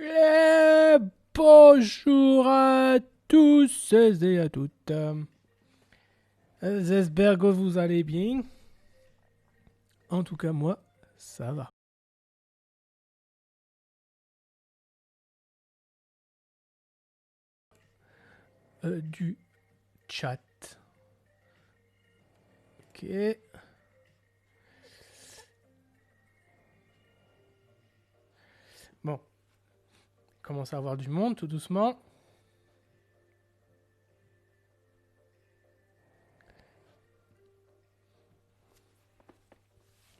Et bonjour à tous et à toutes. J'espère que vous allez bien. En tout cas, moi, ça va. Du chat. Ok. Bon, commence à avoir du monde tout doucement.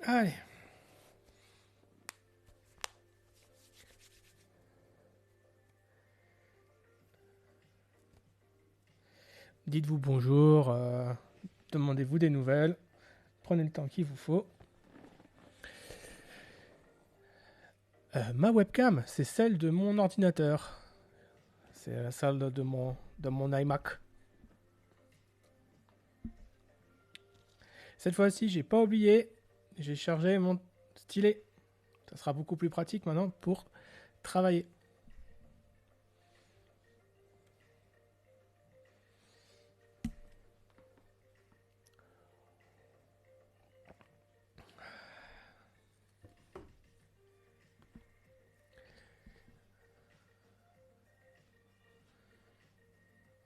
Allez. Dites-vous bonjour. Demandez-vous des nouvelles. Prenez le temps qu'il vous faut. Ma webcam, c'est celle de mon ordinateur. C'est la salle de mon iMac. Cette fois-ci, j'ai pas oublié. J'ai chargé mon stylet. Ça sera beaucoup plus pratique maintenant pour travailler.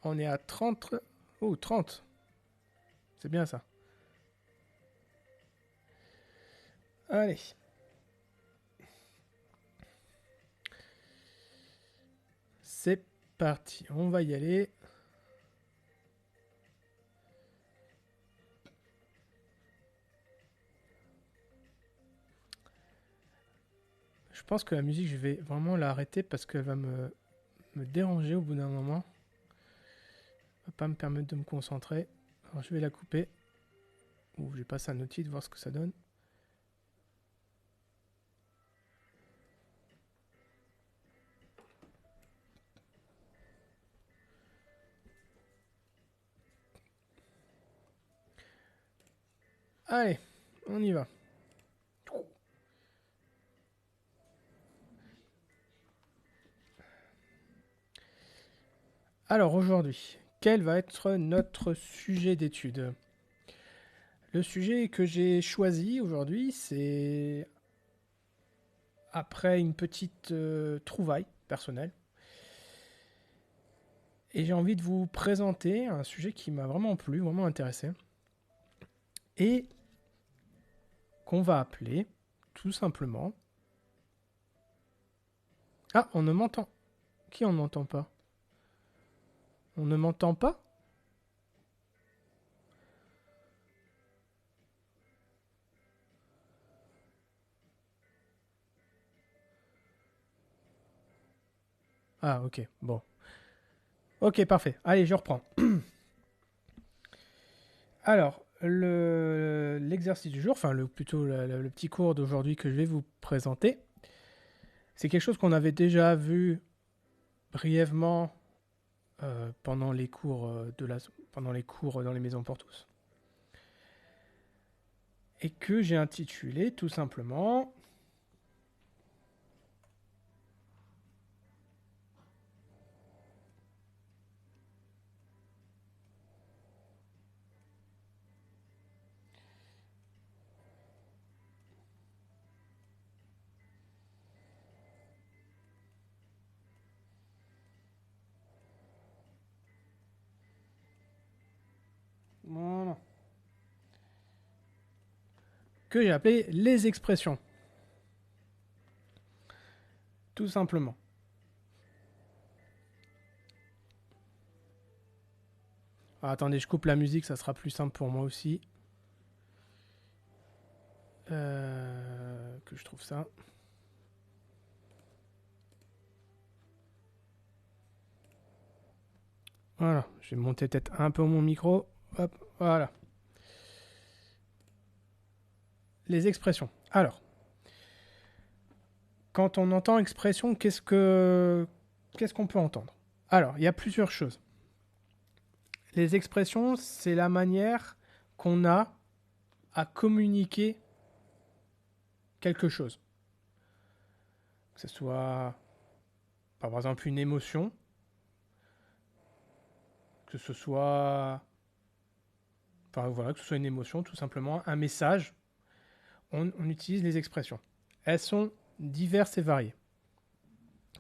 On est à 30. Oh, 30. C'est bien ça. Allez. C'est parti. On va y aller. Je pense que la musique, je vais vraiment l'arrêter parce qu'elle va me déranger au bout d'un moment. Elle va pas me permettre de me concentrer. Alors je vais la couper. Ou je passe un outil de voir ce que ça donne. Allez, on y va. Alors aujourd'hui, quel va être notre sujet d'étude? Le sujet que j'ai choisi aujourd'hui, c'est après une petite trouvaille personnelle. Et j'ai envie de vous présenter un sujet qui m'a vraiment plu, vraiment intéressé. Et qu'on va appeler, tout simplement... Ah, on ne m'entend. Qui on n'entend pas? On ne m'entend pas? Ah, ok, bon. Ok, parfait. Allez, je reprends. Alors, l'exercice du jour, enfin plutôt le petit cours d'aujourd'hui que je vais vous présenter, c'est quelque chose qu'on avait déjà vu brièvement pendant les cours pendant les cours dans les maisons pour tous, et que j'ai intitulé tout simplement voilà, que j'ai appelé les expressions, tout simplement. Alors, attendez, je coupe la musique, ça sera plus simple pour moi aussi. Que je trouve ça. Voilà, je vais monter peut-être un peu mon micro. Hop, voilà. Les expressions. Alors, quand on entend expression, qu'est-ce qu'on peut entendre? Alors, il y a plusieurs choses. Les expressions, c'est la manière qu'on a à communiquer quelque chose. Que ce soit par exemple une émotion, que ce soit, enfin voilà, que ce soit une émotion, tout simplement, un message, on utilise les expressions. Elles sont diverses et variées.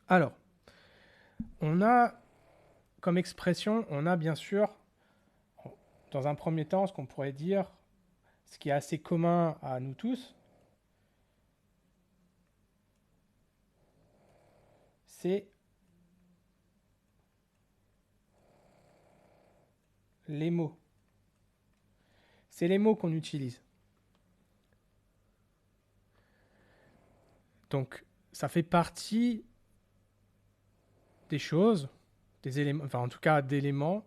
Alors, on a comme expression, on a bien sûr, dans un premier temps, ce qu'on pourrait dire, ce qui est assez commun à nous tous, c'est les mots. C'est les mots qu'on utilise. Donc, ça fait partie des choses, des éléments, enfin en tout cas d'éléments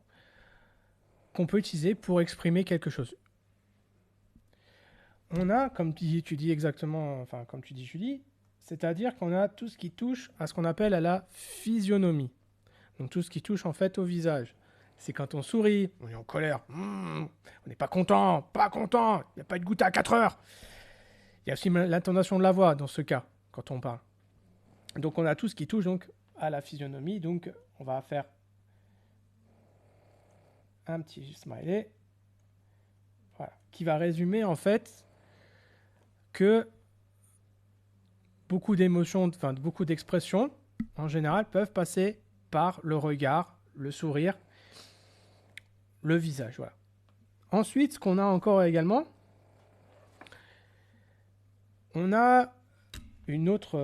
qu'on peut utiliser pour exprimer quelque chose. On a, comme tu dis exactement, enfin comme tu dis Julie, c'est-à-dire qu'on a tout ce qui touche à ce qu'on appelle à la physionomie. Donc tout ce qui touche en fait au visage. C'est quand on sourit, on est en colère, on n'est pas content, il n'y a pas de goûter à 4 heures. Il y a aussi l'intonation de la voix dans ce cas, quand on parle. Donc on a tout ce qui touche donc à la physionomie, donc on va faire un petit smiley, voilà, qui va résumer en fait que beaucoup d'émotions, enfin beaucoup d'expressions en général peuvent passer par le regard, le sourire, le visage, voilà. Ensuite, ce qu'on a encore également, on a un autre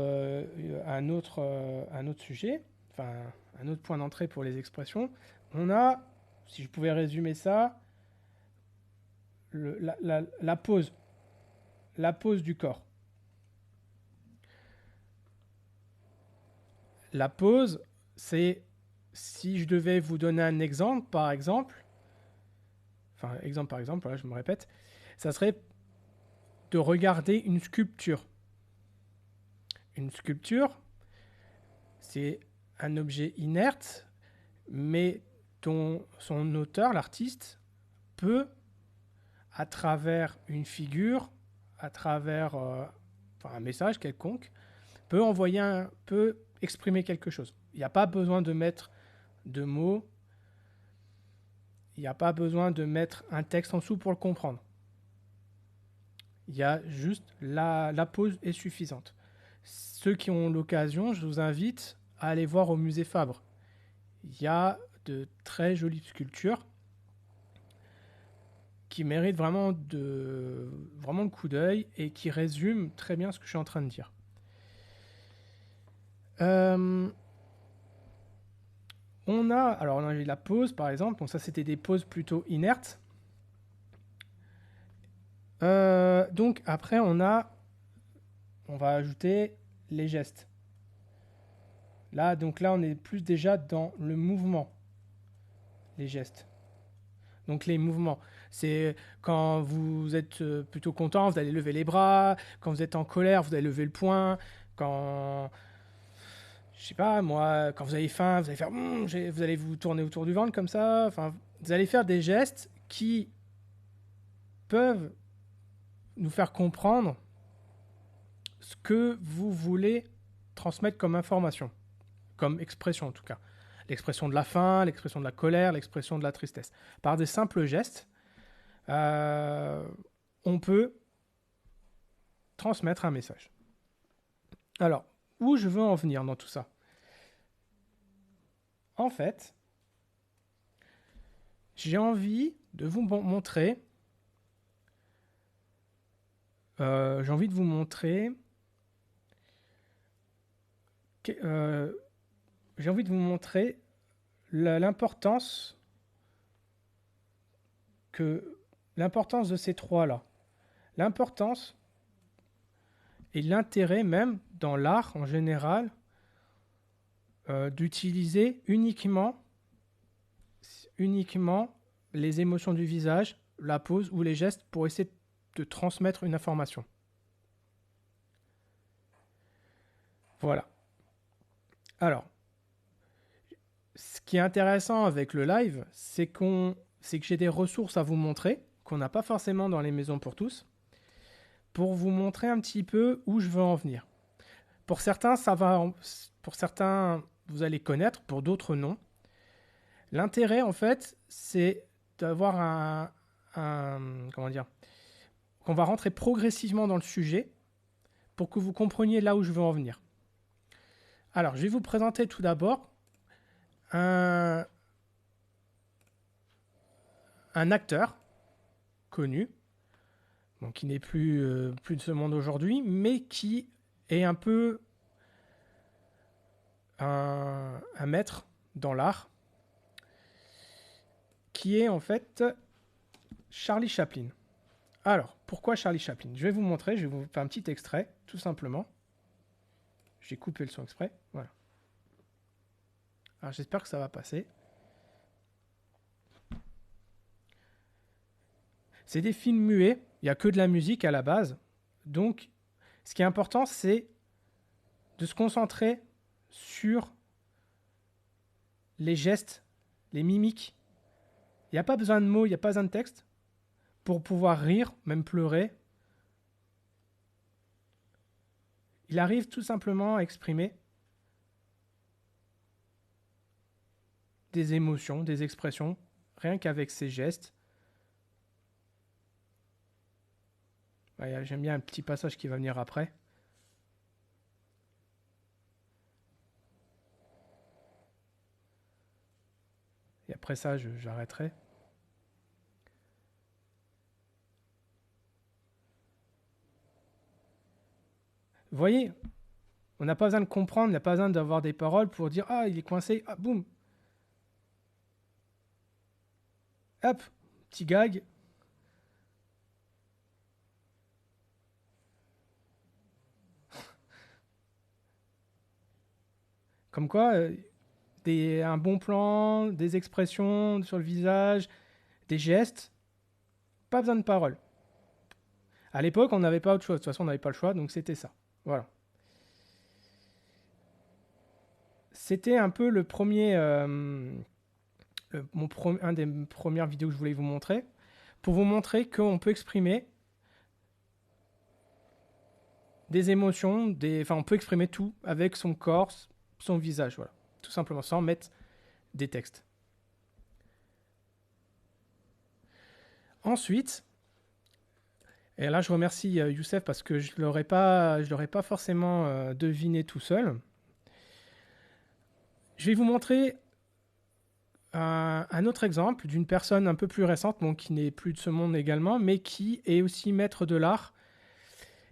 sujet, enfin un autre point d'entrée pour les expressions. On a, si je pouvais résumer ça, la pose du corps. La pose, c'est, si je devais vous donner un exemple, par exemple, voilà, je me répète, ça serait de regarder une sculpture. Une sculpture, c'est un objet inerte, mais dont son auteur, l'artiste, peut, à travers une figure, à travers un message quelconque, peut exprimer quelque chose. Il n'y a pas besoin de mettre de mots, il n'y a pas besoin de mettre un texte en dessous pour le comprendre. Il y a juste la pose est suffisante. Ceux qui ont l'occasion, je vous invite à aller voir au musée Fabre. Il y a de très jolies sculptures qui méritent vraiment le coup d'œil et qui résument très bien ce que je suis en train de dire. On a eu la pose par exemple, donc ça c'était des poses plutôt inertes. Donc après on va ajouter les gestes. Là on est plus déjà dans le mouvement, les gestes. Donc les mouvements, c'est quand vous êtes plutôt content, vous allez lever les bras. Quand vous êtes en colère, vous allez lever le poing. Quand, je sais pas moi, quand vous avez faim, vous allez faire, vous allez vous tourner autour du ventre comme ça. Enfin, vous allez faire des gestes qui peuvent nous faire comprendre ce que vous voulez transmettre comme information, comme expression en tout cas. L'expression de la faim, l'expression de la colère, l'expression de la tristesse. Par des simples gestes, on peut transmettre un message. Alors, où je veux en venir dans tout ça ? En fait, j'ai envie de vous montrer l'importance de ces trois-là. L'importance et l'intérêt même dans l'art en général d'utiliser uniquement les émotions du visage, la pose ou les gestes pour essayer de transmettre une information. Voilà. Alors, ce qui est intéressant avec le live, c'est que j'ai des ressources à vous montrer, qu'on n'a pas forcément dans les maisons pour tous, pour vous montrer un petit peu où je veux en venir. Pour certains, vous allez connaître, pour d'autres non. L'intérêt, en fait, c'est d'avoir comment dire, qu'on va rentrer progressivement dans le sujet pour que vous compreniez là où je veux en venir. Alors, je vais vous présenter tout d'abord un acteur connu, donc qui n'est plus de ce monde aujourd'hui, mais qui est un peu un maître dans l'art, qui est en fait Charlie Chaplin. Alors, pourquoi Charlie Chaplin? Je vais vous montrer, je vais vous faire un petit extrait, tout simplement. J'ai coupé le son exprès, voilà. Alors j'espère que ça va passer. C'est des films muets, il n'y a que de la musique à la base. Donc, ce qui est important, c'est de se concentrer sur les gestes, les mimiques. Il n'y a pas besoin de mots, il n'y a pas besoin de texte pour pouvoir rire, même pleurer. Il arrive tout simplement à exprimer des émotions, des expressions, rien qu'avec ses gestes. J'aime bien un petit passage qui va venir après. Et après ça, j'arrêterai. Vous voyez, on n'a pas besoin de comprendre, on n'a pas besoin d'avoir des paroles pour dire « Ah, il est coincé, ah, boum !» Hop, petit gag. Comme quoi, un bon plan, des expressions sur le visage, des gestes, pas besoin de paroles. À l'époque, on n'avait pas autre chose. De toute façon, on n'avait pas le choix, donc c'était ça. Voilà. C'était un peu le premier, un des premières vidéos que je voulais vous montrer, pour vous montrer qu'on peut exprimer des émotions, on peut exprimer tout avec son corps, son visage, voilà. Tout simplement, sans mettre des textes. Ensuite, et là je remercie Youssef parce que je ne l'aurais pas forcément deviné tout seul. Je vais vous montrer un autre exemple d'une personne un peu plus récente, bon, qui n'est plus de ce monde également, mais qui est aussi maître de l'art,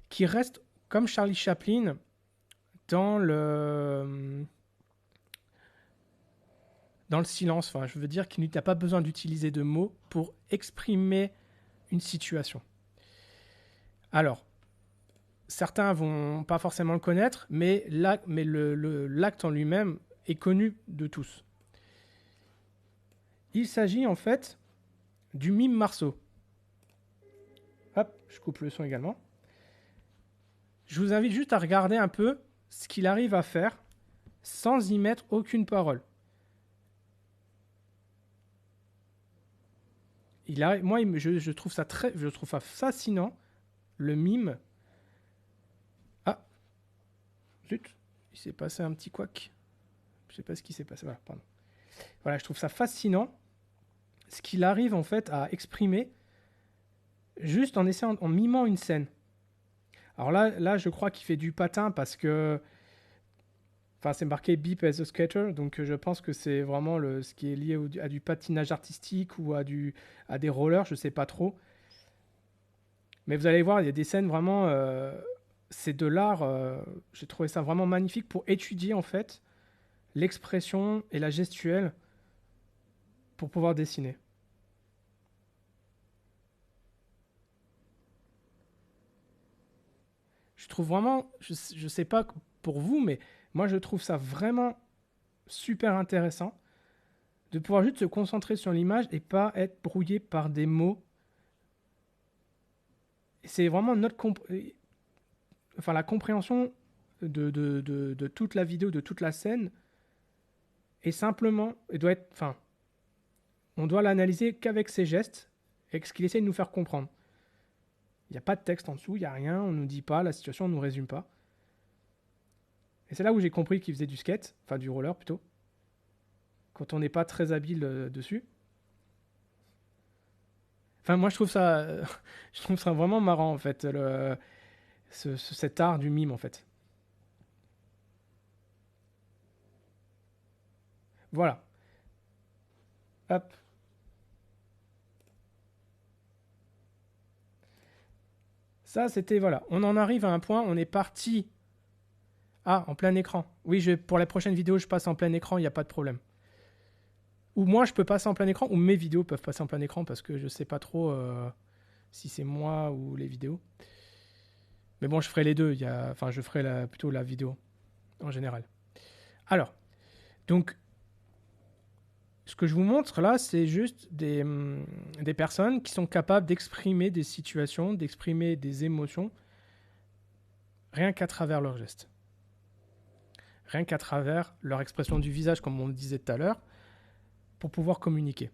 qui reste comme Charlie Chaplin dans le silence. Enfin, je veux dire qu'il n'a pas besoin d'utiliser de mots pour exprimer une situation. Alors, certains vont pas forcément le connaître, mais l'acte en lui-même est connu de tous. Il s'agit en fait du mime Marceau. Hop, je coupe le son également. Je vous invite juste à regarder un peu ce qu'il arrive à faire sans y mettre aucune parole. Moi, je trouve ça fascinant, le mime. Ah, zut, il s'est passé un petit couac. Je sais pas ce qui s'est passé. Voilà, pardon. Voilà, je trouve ça fascinant ce qu'il arrive en fait à exprimer juste en mimant une scène. Alors là, je crois qu'il fait du patin parce que, enfin, c'est marqué Beep as a skater, donc je pense que c'est vraiment ce qui est lié à du patinage artistique ou à des rollers, je sais pas trop. Mais vous allez voir, il y a des scènes vraiment, c'est de l'art. J'ai trouvé ça vraiment magnifique pour étudier en fait l'expression et la gestuelle pour pouvoir dessiner. Je trouve vraiment, je sais pas pour vous, mais moi je trouve ça vraiment super intéressant de pouvoir juste se concentrer sur l'image et pas être brouillé par des mots. C'est vraiment la compréhension de toute la vidéo, de toute la scène, et simplement, on doit l'analyser qu'avec ses gestes et ce qu'il essaie de nous faire comprendre. Il n'y a pas de texte en dessous, il n'y a rien, on ne nous dit pas, la situation ne nous résume pas. Et c'est là où j'ai compris qu'il faisait du skate, enfin du roller plutôt, quand on n'est pas très habile dessus. Enfin, moi, je trouve ça, je trouve ça vraiment marrant, en fait, cet art du mime, en fait. Voilà. Hop. Ça, c'était, voilà. On en arrive à un point, on est parti. Ah, en plein écran. Oui, pour la prochaine vidéo, je passe en plein écran, il n'y a pas de problème. Ou moi, je peux passer en plein écran, ou mes vidéos peuvent passer en plein écran, parce que je sais pas trop si c'est moi ou les vidéos. Mais bon, je ferai les deux. Enfin, je ferai plutôt la vidéo, en général. Alors, donc, ce que je vous montre là, c'est juste des personnes qui sont capables d'exprimer des situations, d'exprimer des émotions, rien qu'à travers leurs gestes. Rien qu'à travers leur expression du visage, comme on le disait tout à l'heure, pour pouvoir communiquer.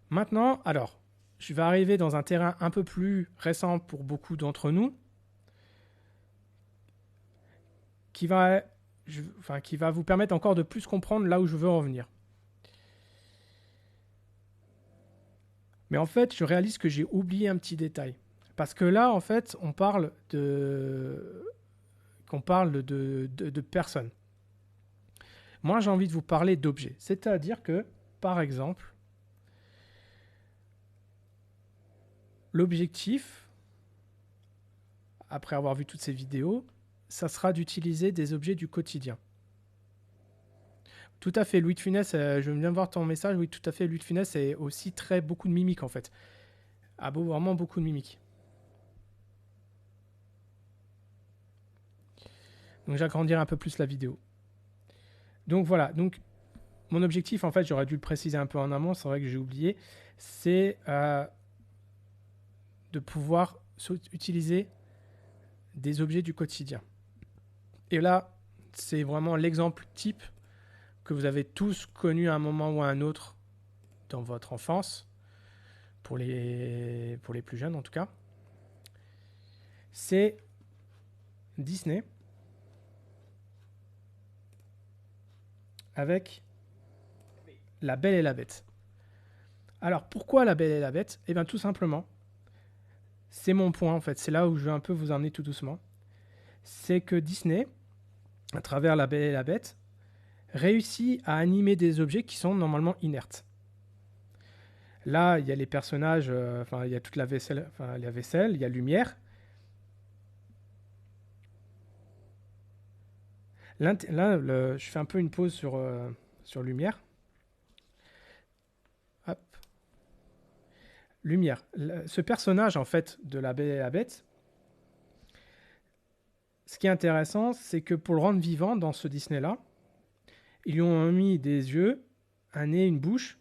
Maintenant, alors, je vais arriver dans un terrain un peu plus récent pour beaucoup d'entre nous, qui va vous permettre encore de plus comprendre là où je veux en venir. Mais en fait, je réalise que j'ai oublié un petit détail. Parce que là, en fait, on parle de personnes. Moi, j'ai envie de vous parler d'objets. C'est-à-dire que, par exemple, l'objectif, après avoir vu toutes ces vidéos, ça sera d'utiliser des objets du quotidien. Tout à fait, Louis de Funès, je viens de voir ton message. Oui, tout à fait, Louis de Funès est aussi beaucoup de mimiques, en fait. Ah bon, vraiment beaucoup de mimiques. Donc, j'agrandirai un peu plus la vidéo. Donc, voilà. Donc, mon objectif, en fait, j'aurais dû le préciser un peu en amont, c'est vrai que j'ai oublié, c'est de pouvoir utiliser des objets du quotidien. Et là, c'est vraiment l'exemple type que vous avez tous connu à un moment ou à un autre dans votre enfance, pour les plus jeunes en tout cas. C'est Disney avec La Belle et la Bête. Alors pourquoi La Belle et la Bête ? Eh bien tout simplement, c'est mon point en fait, c'est là où je veux un peu vous emmener tout doucement. C'est que Disney, à travers La Belle et la Bête, réussit à animer des objets qui sont normalement inertes. Là, il y a les personnages, il y a toute la vaisselle, il y a lumière. Là, je fais un peu une pause sur lumière. Hop. Lumière. Ce personnage, en fait, de La Belle et la Bête, ce qui est intéressant, c'est que pour le rendre vivant dans ce Disney-là, ils lui ont mis des yeux, un nez, une bouche,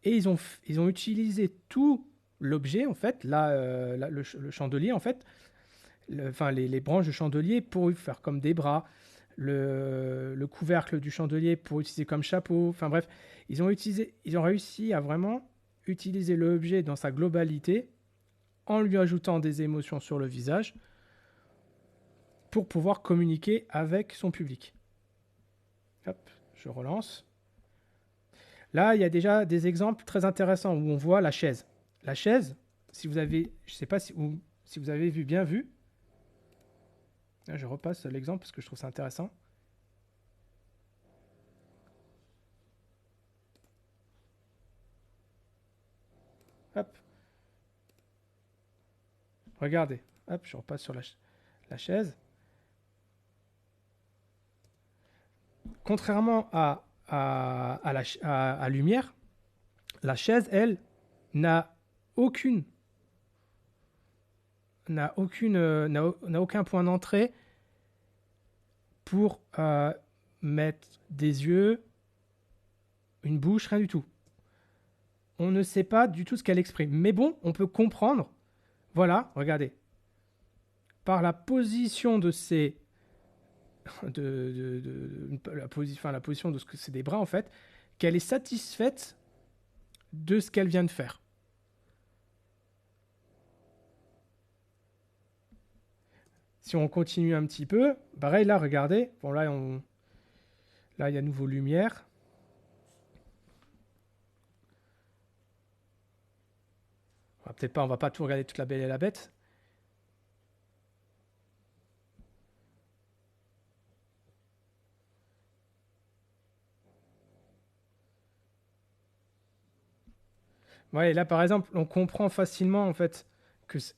et ils ont utilisé tout l'objet, en fait, le chandelier, en fait, les branches de chandelier pour faire comme des bras, le couvercle du chandelier pour utiliser comme chapeau. Enfin bref, ils ont réussi à vraiment utiliser l'objet dans sa globalité en lui ajoutant des émotions sur le visage pour pouvoir communiquer avec son public. Hop, je relance. Là, il y a déjà des exemples très intéressants où on voit la chaise. La chaise, si vous avez, je ne sais pas si vous avez bien vu. Là, je repasse l'exemple parce que je trouve ça intéressant. Hop. Regardez. Hop, je repasse sur la chaise. Contrairement à lumière, la chaise, elle, n'a aucun point d'entrée pour mettre des yeux, une bouche, rien du tout. On ne sait pas du tout ce qu'elle exprime. Mais bon, on peut comprendre. Voilà, regardez. Par la position de ses... la position de ce que c'est des bras, en fait, qu'elle est satisfaite de ce qu'elle vient de faire. Si on continue un petit peu, pareil, là, regardez. Bon, là, là, il y a nouveau lumière. Peut-être pas, on va pas tout regarder toute la Belle et la Bête. Ouais, là, par exemple, on comprend facilement, en fait, que c'est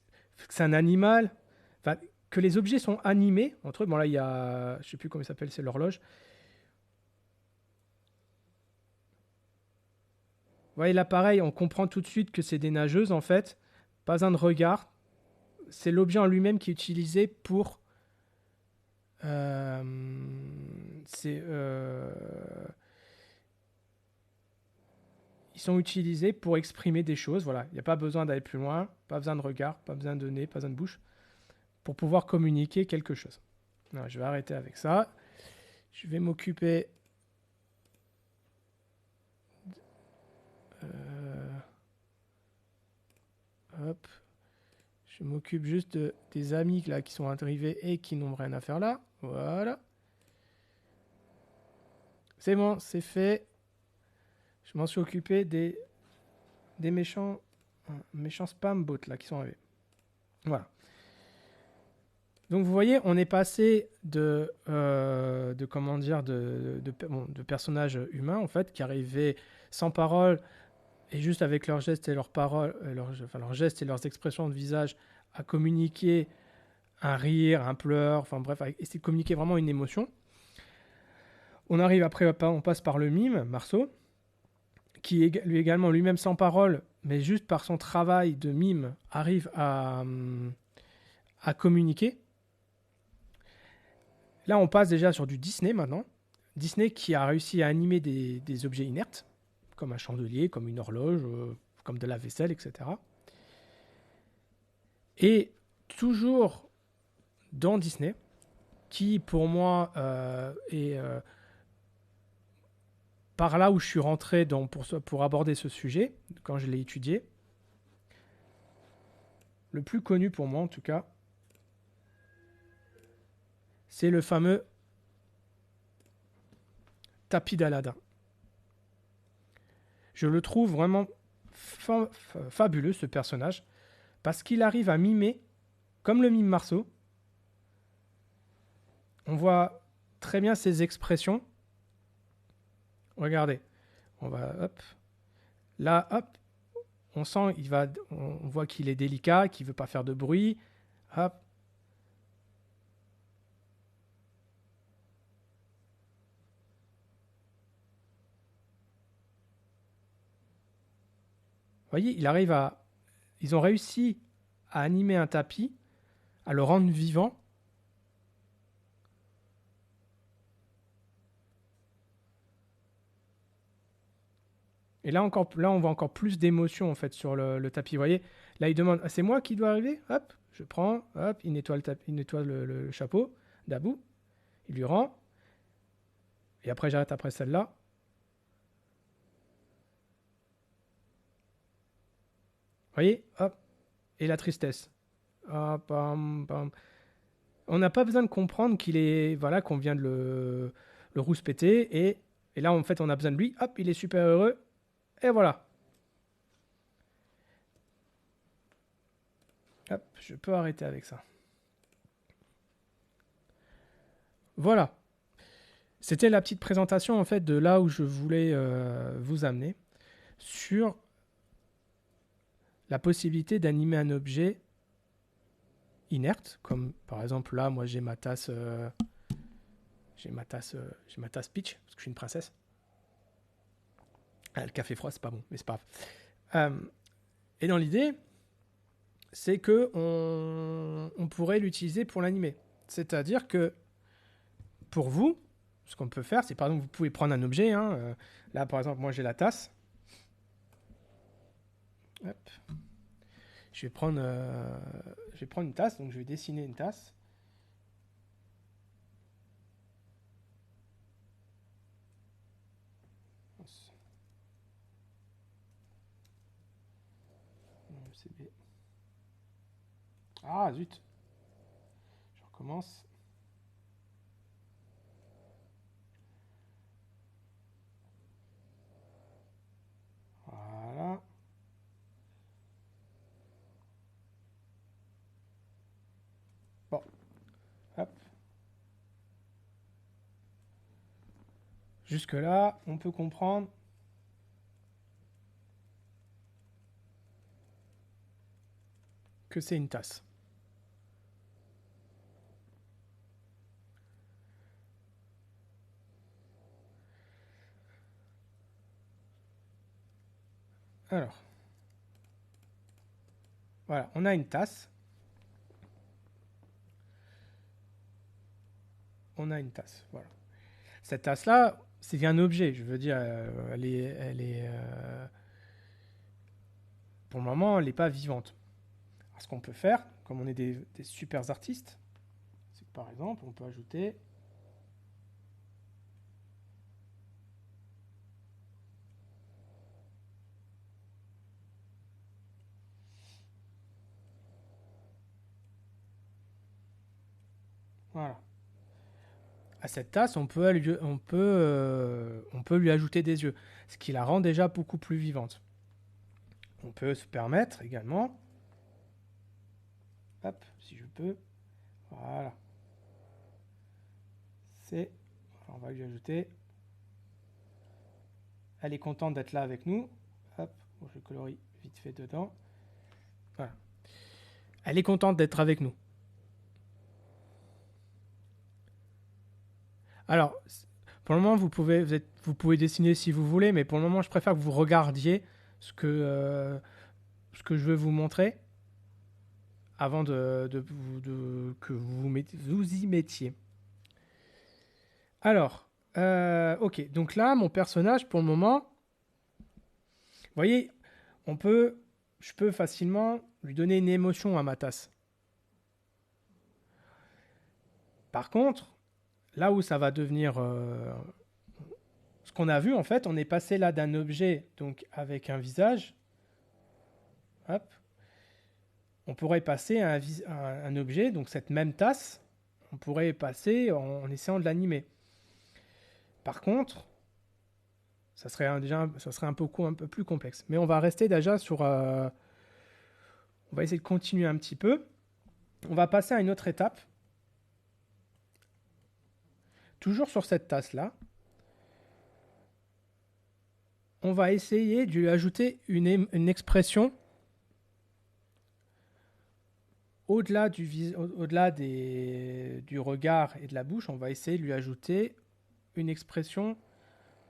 un animal, enfin, que les objets sont animés entre eux. Bon, là, il y a, je sais plus comment il s'appelle, c'est l'horloge. Ouais, là, pareil, on comprend tout de suite que c'est des nageuses, en fait. Pas un de regard. C'est l'objet en lui-même qui est utilisé pour. Euh, c'est, ils sont utilisés pour exprimer des choses. Voilà, il n'y a pas besoin d'aller plus loin, pas besoin de regard, pas besoin de nez, pas besoin de bouche, pour pouvoir communiquer quelque chose. Non, je vais arrêter avec ça. Je vais m'occuper. Euh, hop. Je m'occupe juste des amis là qui sont arrivés et qui n'ont rien à faire là. Voilà. C'est bon, c'est fait. Je m'en suis occupé des méchants spam bots là qui sont arrivés. Voilà. Donc vous voyez, on est passé de comment dire, de personnages humains en fait qui arrivaient sans parole et juste avec leurs gestes et leurs paroles, leurs gestes et leurs expressions de visage à communiquer un rire, un pleur, enfin bref, à essayer de communiquer vraiment une émotion. On arrive après, on passe par le mime, Marceau, qui est lui également lui-même sans parole, mais juste par son travail de mime arrive à communiquer. Là, on passe déjà sur du Disney maintenant. Disney qui a réussi à animer des objets inertes, comme un chandelier, comme une horloge, comme de la vaisselle, etc. Et toujours dans Disney, qui pour moi est par là où je suis rentré pour aborder ce sujet, quand je l'ai étudié, le plus connu pour moi en tout cas, c'est le fameux tapis d'Aladin. Je le trouve vraiment fabuleux ce personnage, parce qu'il arrive à mimer, comme le mime Marceau, on voit très bien ses expressions. Regardez, on va hop, là hop, on sent on voit qu'il est délicat, qu'il veut pas faire de bruit. Hop. Vous voyez, ils ont réussi à animer un tapis, à le rendre vivant. Et là, on voit encore plus d'émotion en fait sur le tapis. Vous voyez, là, il demande, ah, c'est moi qui dois arriver. Hop, je prends, hop, il nettoie le chapeau d'Abou, il lui rend. Et après, j'arrête après celle-là. Vous voyez, hop, et la tristesse. Hop, bam, bam. On n'a pas besoin de comprendre qu'il est, voilà, qu'on vient de le rouspéter. Et là, en fait, on a besoin de lui. Hop, il est super heureux. Et voilà. Hop, je peux arrêter avec ça. Voilà. C'était la petite présentation en fait de là où je voulais vous amener sur la possibilité d'animer un objet inerte, comme par exemple là, moi j'ai ma tasse, j'ai ma tasse Peach parce que je suis une princesse. Ah, le café froid c'est pas bon, mais c'est pas grave. Et dans l'idée, c'est que on pourrait l'utiliser pour l'animer. C'est-à-dire que pour vous, ce qu'on peut faire, c'est par exemple vous pouvez prendre un objet. Hein, là par exemple, moi j'ai la tasse. Hop. Je vais prendre une tasse, donc je vais dessiner une tasse. Ah zut. recommence. Voilà. Bon, hop. Jusque-là, on peut comprendre que c'est une tasse. Alors, voilà, on a une tasse. On a une tasse, voilà. Cette tasse-là, c'est un objet, je veux dire, pour le moment, elle n'est pas vivante. Alors, ce qu'on peut faire, comme on est des super artistes, c'est que par exemple, on peut ajouter voilà. À cette tasse, on peut lui ajouter des yeux, ce qui la rend déjà beaucoup plus vivante. On peut se permettre également, hop, si je peux, voilà, on va lui ajouter, elle est contente d'être là avec nous, hop, bon, je colorie vite fait dedans, voilà, elle est contente d'être avec nous. Alors, pour le moment, vous pouvez dessiner si vous voulez, mais pour le moment, je préfère que vous regardiez ce que je vais vous montrer avant que vous y mettiez. Alors, ok, donc là, mon personnage, pour le moment, vous voyez, je peux facilement lui donner une émotion à ma tasse. Par contre, là où ça va devenir ce qu'on a vu, en fait, on est passé là d'un objet donc avec un visage. Hop. On pourrait passer à un objet, donc cette même tasse, on pourrait passer en essayant de l'animer. Par contre, ça serait un peu plus complexe. Mais on va rester déjà sur... on va essayer de continuer un petit peu. On va passer à une autre étape. Toujours sur cette tasse-là. On va essayer de lui ajouter une expression au-delà du regard et de la bouche. On va essayer de lui ajouter une expression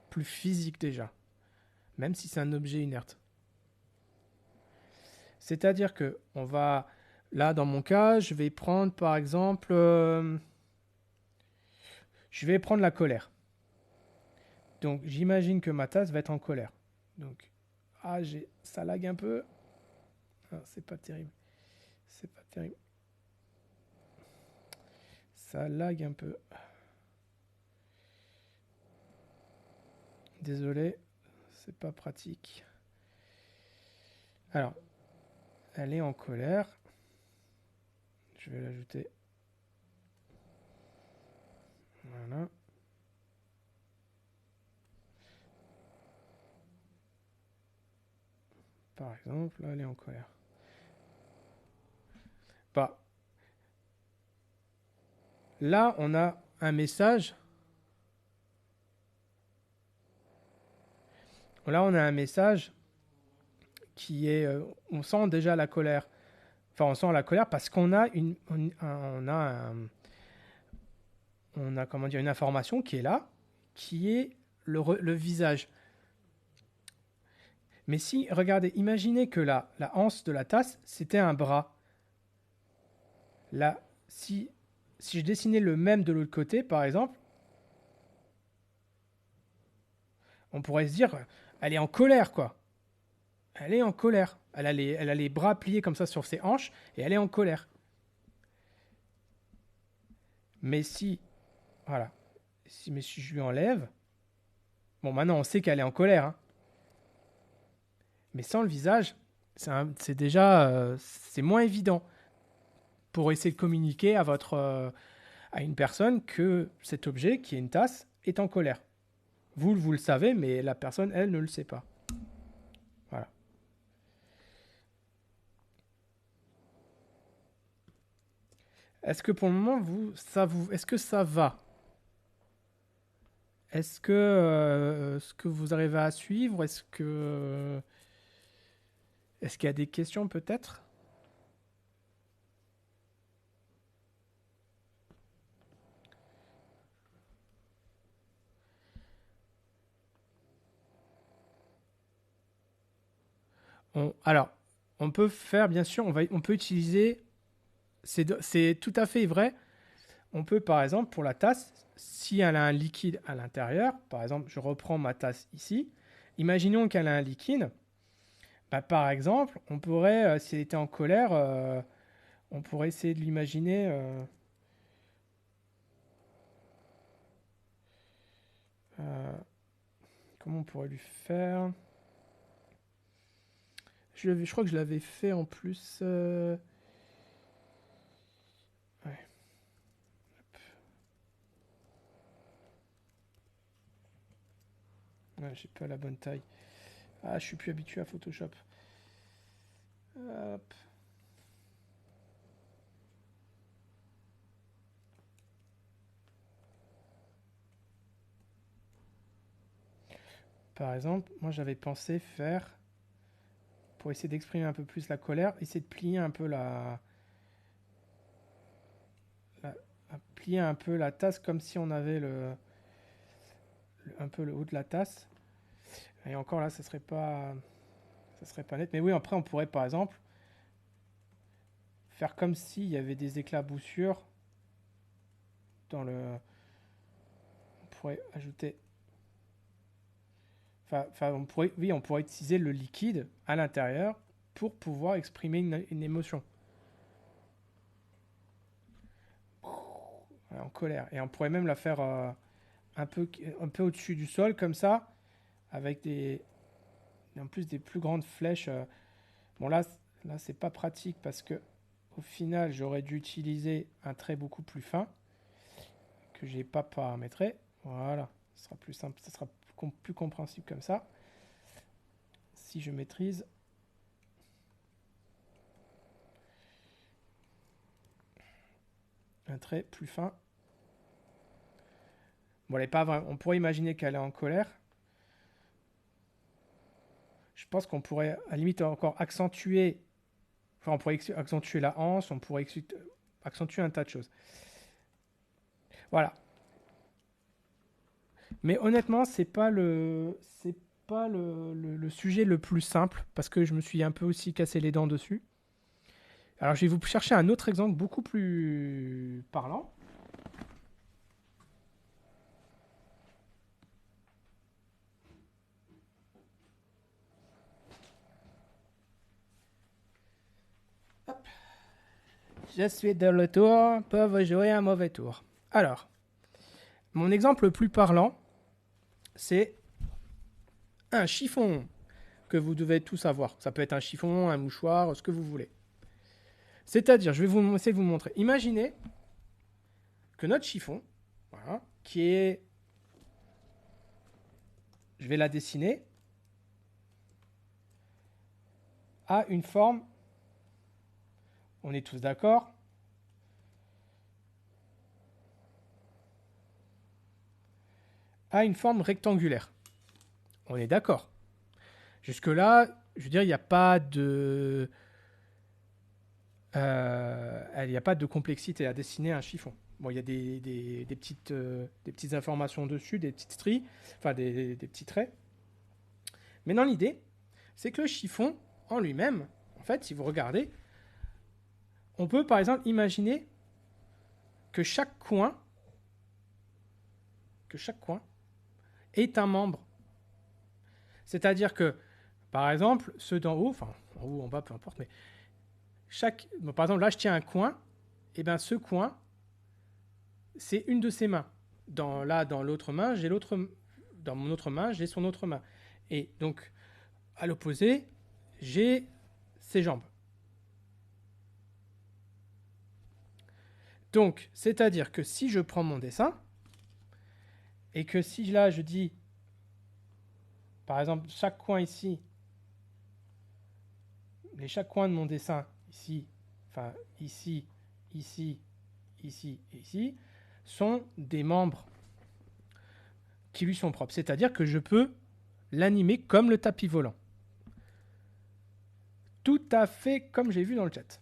plus physique déjà, même si c'est un objet inerte. C'est-à-dire que on va, là dans mon cas, je vais prendre par exemple, je vais prendre la colère. Donc j'imagine que ma tasse va être en colère. Donc, ça lag un peu. Ah, c'est pas terrible. C'est pas terrible. Ça lag un peu. Désolé, c'est pas pratique. Alors, elle est en colère. Je vais l'ajouter. Voilà. Par exemple, là, elle est en colère. Bah, là, on a un message. Là, on a un message qui est... on sent déjà la colère. Enfin, on sent la colère parce qu'on a comment dire, une information qui est là, qui est le visage. Mais si, regardez, imaginez que la anse de la tasse, c'était un bras. Là, si je dessinais le même de l'autre côté, par exemple, on pourrait se dire, elle est en colère, quoi. Elle est en colère. Elle a les bras pliés comme ça sur ses hanches, et elle est en colère. Mais si, voilà, mais si je lui enlève, bon, maintenant on sait qu'elle est en colère, hein. Mais sans le visage, c'est déjà, c'est moins évident. pour essayer de communiquer à une personne que cet objet, qui est une tasse, est en colère. Vous le savez, mais la personne, elle, ne le sait pas. Voilà. Est-ce que pour le moment, est-ce que ça va? Est-ce que vous arrivez à suivre? Est-ce qu'il y a des questions peut-être? Alors, on peut faire, bien sûr, on peut utiliser, c'est tout à fait vrai. On peut, par exemple, pour la tasse, si elle a un liquide à l'intérieur, par exemple, je reprends ma tasse ici, imaginons qu'elle a un liquide, bah, par exemple, on pourrait, si elle était en colère, on pourrait essayer de l'imaginer. Euh, comment on pourrait lui faire? Je crois que je l'avais fait en plus. Ouais, ouais, j'ai pas la bonne taille. Ah, je suis plus habitué à Photoshop. Hop. Par exemple, moi j'avais pensé faire, pour essayer d'exprimer un peu plus la colère, essayer de plier un peu plier un peu la tasse comme si on avait un peu le haut de la tasse. Et encore là, ça serait pas net. Mais oui, après on pourrait par exemple faire comme s'il y avait des éclaboussures dans le. On pourrait ajouter. Enfin, oui, on pourrait utiliser le liquide à l'intérieur pour pouvoir exprimer une émotion. En colère. Et on pourrait même la faire un peu au-dessus du sol, comme ça, avec en plus des plus grandes flèches. Bon, là c'est pas pratique parce que au final, j'aurais dû utiliser un trait beaucoup plus fin que j'ai pas paramétré. Voilà, ce sera plus simple, ce sera plus compréhensible comme ça. Si je maîtrise. Un trait plus fin. Bon, elle est pas on pourrait imaginer qu'elle est en colère. Je pense qu'on pourrait à la limite encore accentuer. Enfin, on pourrait accentuer la hanse, on pourrait accentuer un tas de choses. Voilà. Mais honnêtement, c'est pas le sujet le plus simple parce que je me suis un peu aussi cassé les dents dessus. Alors, je vais vous chercher un autre exemple beaucoup plus parlant. Hop. Je suis de retour, peuvent jouer un mauvais tour. Alors, mon exemple le plus parlant, c'est un chiffon que vous devez tous avoir. Ça peut être un chiffon, un mouchoir, ce que vous voulez. C'est-à-dire, je vais essayer de vous montrer. Imaginez que notre chiffon, voilà, qui est... Je vais la dessiner, a une forme, on est tous d'accord, a une forme rectangulaire. On est d'accord. Jusque-là, je veux dire, il n'y a pas de... il n'y a pas de complexité à dessiner un chiffon. Bon, il y a des petites informations dessus, des petites stries, enfin des petits traits. Mais dans l'idée, c'est que le chiffon, en lui-même, en fait, si vous regardez, on peut par exemple imaginer que chaque coin est un membre. C'est-à-dire que, par exemple, ceux d'en haut, enfin en haut, en bas, peu importe, mais par exemple, là, je tiens un coin, et bien ce coin, c'est une de ses mains. Dans l'autre main, dans mon autre main, j'ai son autre main. Et donc, à l'opposé, j'ai ses jambes. Donc, c'est-à-dire que si je prends mon dessin, et que si là je dis, par exemple, chaque coin ici, chaque coin de mon dessin, ici, enfin ici, ici, ici et ici, sont des membres qui lui sont propres. C'est-à-dire que je peux l'animer comme le tapis volant. Tout à fait comme j'ai vu dans le chat.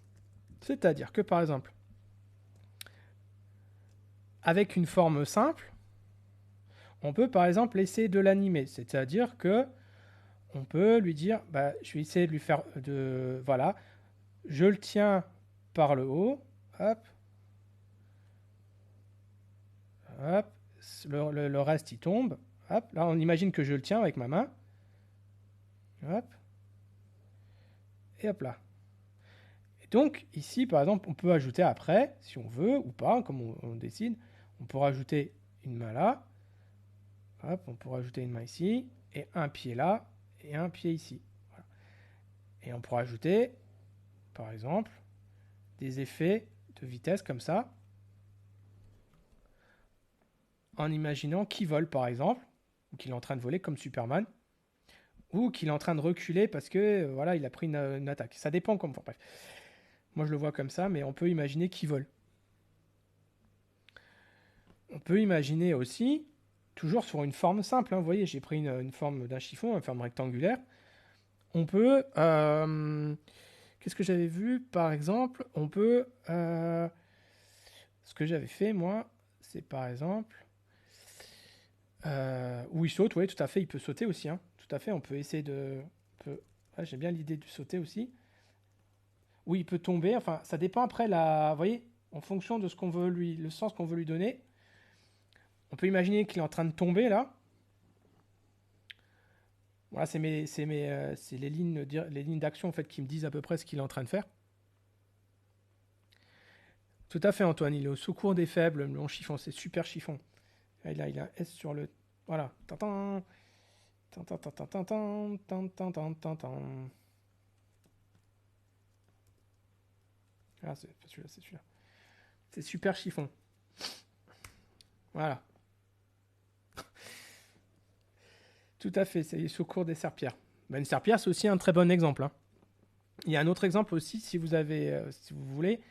C'est-à-dire que par exemple, avec une forme simple, on peut par exemple essayer de l'animer. C'est-à-dire que on peut lui dire, bah, je vais essayer de lui faire voilà, je le tiens par le haut, hop, hop, le reste il tombe, hop, là on imagine que je le tiens avec ma main, hop, et hop là. Et donc ici par exemple on peut ajouter après, si on veut ou pas, comme on décide, on peut rajouter une main là, hop, on peut rajouter une main ici, et un pied là, et un pied ici. Voilà. Et on pourra ajouter, par exemple, des effets de vitesse comme ça, en imaginant qu'il vole par exemple, ou qu'il est en train de voler comme Superman, ou qu'il est en train de reculer parce que voilà, il a pris une attaque. Ça dépend comment. Enfin, bref. Moi je le vois comme ça, mais on peut imaginer qu'il vole. On peut imaginer aussi, toujours sur une forme simple, hein, vous voyez, j'ai pris une forme d'un chiffon, une forme rectangulaire. On peut. Qu'est-ce que j'avais vu par exemple? On peut. Ce que j'avais fait moi, c'est par exemple. Où il saute, oui, tout à fait, il peut sauter aussi. Hein. Tout à fait, on peut essayer de. J'ai bien l'idée du sauter aussi. Où il peut tomber, enfin, ça dépend après, vous voyez, en fonction de ce qu'on veut le sens qu'on veut lui donner. On peut imaginer qu'il est en train de tomber là. Voilà, c'est les lignes d'action en fait qui me disent à peu près ce qu'il est en train de faire. Tout à fait, Antoine, il est au secours des faibles, le long chiffon, c'est super chiffon. Là, il a un S sur le. Voilà. Tintin. Tintin, tintin, tintin, tintin, tintin, tintin. Ah, c'est celui-là, c'est celui-là. C'est super chiffon. Voilà. Tout à fait, c'est les secours des serpillères. Ben, une serpillière, c'est aussi un très bon exemple. Hein. Il y a un autre exemple aussi, si vous voulez,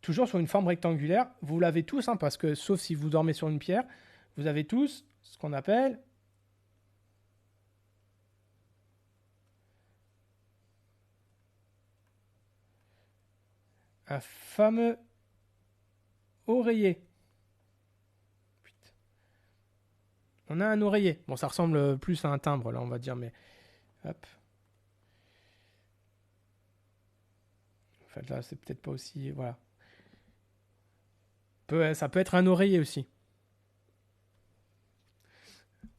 toujours sur une forme rectangulaire. Vous l'avez tous, hein, parce que sauf si vous dormez sur une pierre, vous avez tous ce qu'on appelle un fameux oreiller. Putain. On a un oreiller. Bon, ça ressemble plus à un timbre, là, on va dire, mais hop. En fait, là, c'est peut-être pas aussi. Voilà. Ça peut être un oreiller aussi.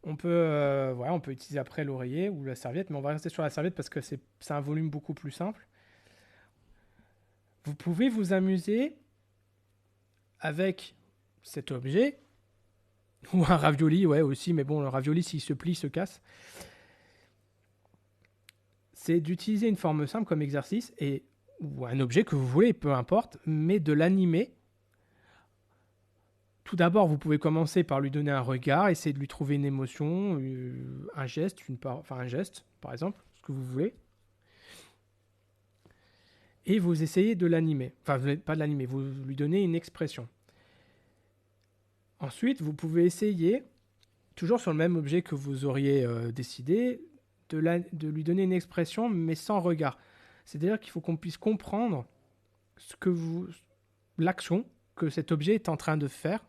On peut utiliser après l'oreiller ou la serviette, mais on va rester sur la serviette parce que c'est un volume beaucoup plus simple. Vous pouvez vous amuser avec cet objet, ou un ravioli, ouais, aussi, mais bon, le ravioli, s'il se plie, il se casse. C'est d'utiliser une forme simple comme exercice, ou un objet que vous voulez, peu importe, mais de l'animer. Tout d'abord, vous pouvez commencer par lui donner un regard, essayer de lui trouver une émotion, un geste, un geste, par exemple, ce que vous voulez. Et vous essayez de l'animer. Enfin, pas de l'animer, vous lui donnez une expression. Ensuite, vous pouvez essayer, toujours sur le même objet que vous auriez décidé, de lui donner une expression, mais sans regard. C'est-à-dire qu'il faut qu'on puisse comprendre l'action que cet objet est en train de faire,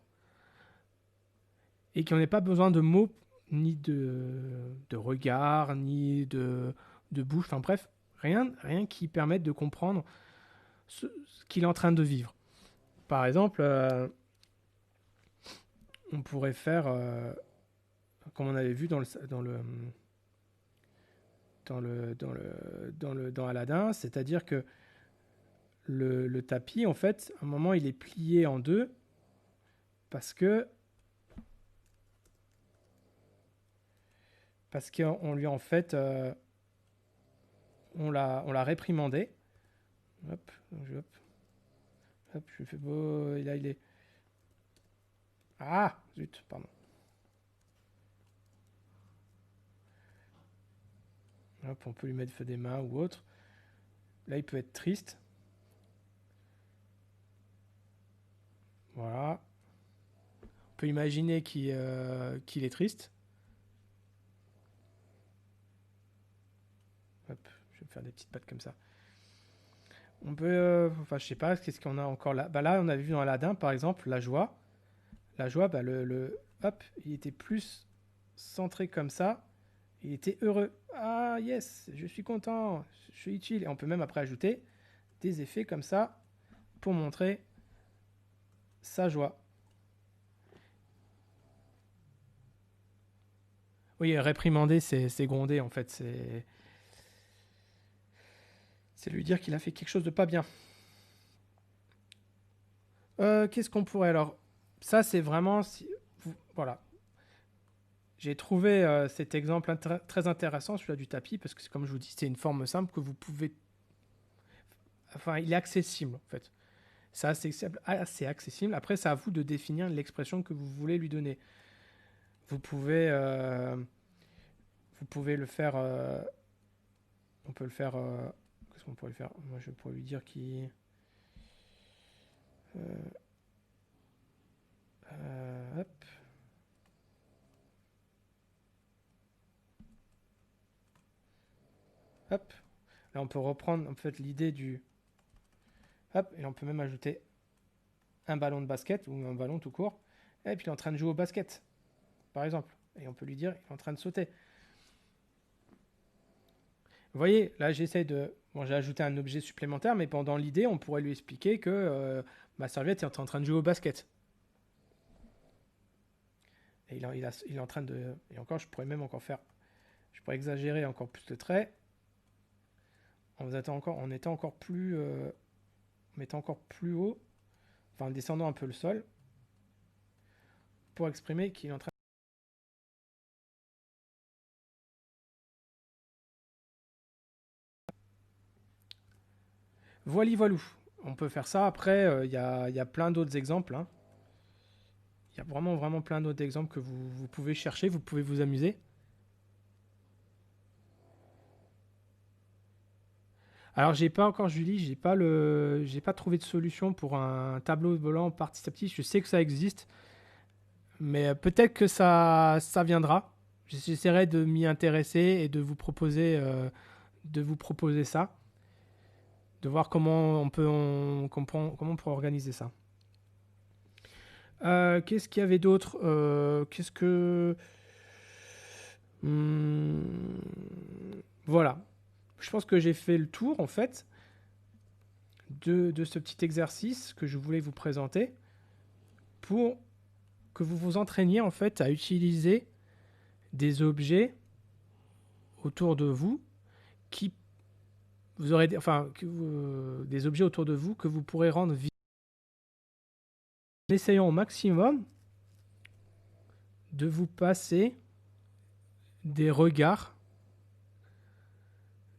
et qu'on n'ait pas besoin de mots, ni de regard, ni de bouche, enfin bref, rien qui permette de comprendre ce qu'il est en train de vivre. Par exemple, on pourrait faire, comme on avait vu dans Aladdin, c'est-à-dire que le tapis, en fait, à un moment, il est plié en deux parce qu'on lui, en fait, on l'a réprimandé. Hop, hop. Hop, je fais beau. Et là, il est. Ah, zut, pardon. Hop, on peut lui mettre feu des mains ou autre. Là, il peut être triste. Voilà. On peut imaginer qu'il est triste. Hop, je vais me faire des petites pattes comme ça. On peut, enfin, je sais pas, qu'est-ce qu'on a encore là? Bah là, on avait vu dans Aladdin, par exemple, la joie. La joie, bah hop, il était plus centré comme ça. Il était heureux. Ah yes, je suis content, je suis utile. Et on peut même après ajouter des effets comme ça pour montrer sa joie. Oui, réprimander, c'est gronder en fait. C'est lui dire qu'il a fait quelque chose de pas bien. Qu'est-ce qu'on pourrait alors? Ça, c'est vraiment. Voilà. J'ai trouvé cet exemple très intéressant, celui-là du tapis, parce que comme je vous dis, c'est une forme simple que vous pouvez. Enfin, il est accessible en fait. C'est assez accessible. Après, c'est à vous de définir l'expression que vous voulez lui donner. Vous pouvez, euh, vous pouvez le faire. On peut le faire. Qu'est-ce qu'on pourrait le faire? Moi, je pourrais lui dire qui. Hop. Hop. Là, on peut reprendre en fait l'idée du. Hop. Et on peut même ajouter un ballon de basket ou un ballon tout court. Et puis il est en train de jouer au basket, par exemple. Et on peut lui dire il est en train de sauter. Vous voyez, là j'essaie de. Bon, j'ai ajouté un objet supplémentaire, mais pendant l'idée, on pourrait lui expliquer que ma serviette est en train de jouer au basket. Et il est en train de. Et encore, je pourrais même encore faire. Je pourrais exagérer encore plus le trait. En étant encore plus. En mettant encore plus haut. Enfin, en descendant un peu le sol. Pour exprimer qu'il est en train. Voili voilou. On peut faire ça. Après, y a plein d'autres exemples. Hein. Il y a vraiment, vraiment plein d'autres exemples que vous pouvez chercher. Vous pouvez vous amuser. Alors, j'ai pas encore, Julie, j'ai pas trouvé de solution pour un tableau volant participatif. Je sais que ça existe, mais peut-être que ça viendra. J'essaierai de m'y intéresser et de vous proposer ça, de voir comment on pourrait organiser ça. Qu'est-ce qu'il y avait d'autre? Qu'est-ce que Hmm, voilà. Je pense que j'ai fait le tour en fait de ce petit exercice que je voulais vous présenter pour que vous vous entraîniez en fait à utiliser des objets autour de vous qui vous aurez enfin des objets autour de vous que vous pourrez rendre visibles. En essayant au maximum de vous passer des regards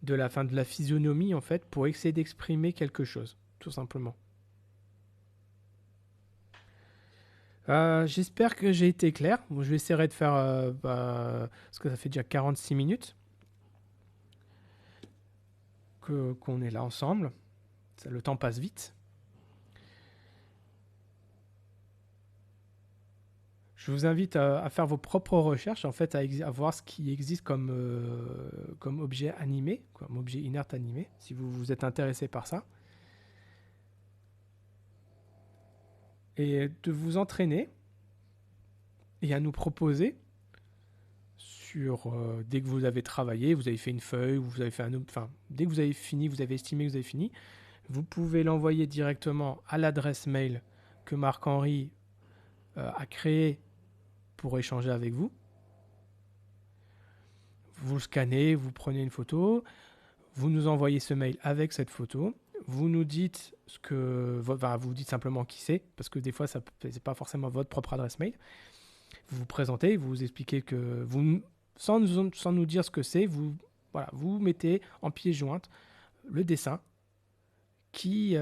de la physionomie en fait pour essayer d'exprimer quelque chose tout simplement. J'espère que j'ai été clair. Bon, je vais essayer de faire parce que ça fait déjà 46 minutes qu'on est là ensemble. Le temps passe vite. Je vous invite à faire vos propres recherches, en fait, à voir ce qui existe comme objet animé, comme objet inerte animé, si vous êtes intéressé par ça. Et de vous entraîner et à nous proposer dès que vous avez travaillé, vous avez fait une feuille, ou vous avez fait enfin, dès que vous avez fini, vous avez estimé que vous avez fini, vous pouvez l'envoyer directement à l'adresse mail que Marc-Henri a créée pour échanger avec vous. Vous le scannez, vous prenez une photo, vous nous envoyez ce mail avec cette photo, vous nous dites vous dites simplement qui c'est, parce que des fois, ce n'est pas forcément votre propre adresse mail. Vous vous présentez, vous expliquez que sans nous dire ce que c'est, vous mettez en pièce jointe le dessin qui,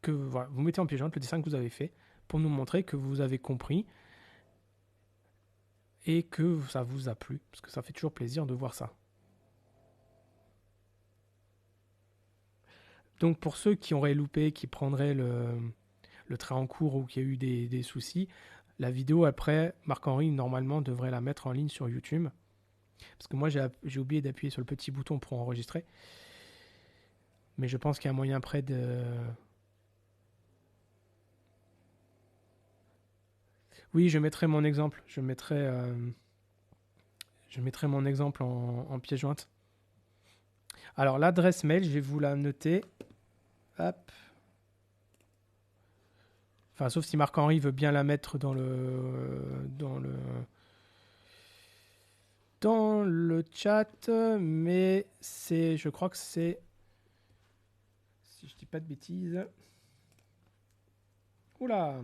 que voilà, vous mettez en pièce jointe le dessin que vous avez fait pour nous montrer que vous avez compris et que ça vous a plu, parce que ça fait toujours plaisir de voir ça. Donc pour ceux qui auraient loupé, qui prendraient le train en cours ou qui a eu des soucis, la vidéo après, Marc-Henri normalement devrait la mettre en ligne sur YouTube. Parce que moi j'ai oublié d'appuyer sur le petit bouton pour enregistrer. Mais je pense qu'il y a un moyen après de... Oui, je mettrai mon exemple. Je mettrai mon exemple en pièce jointe. Alors l'adresse mail, je vais vous la noter. Hop. Enfin, sauf si Marc-Henri veut bien la mettre dans le chat, mais je crois que c'est, si je dis pas de bêtises. Oula.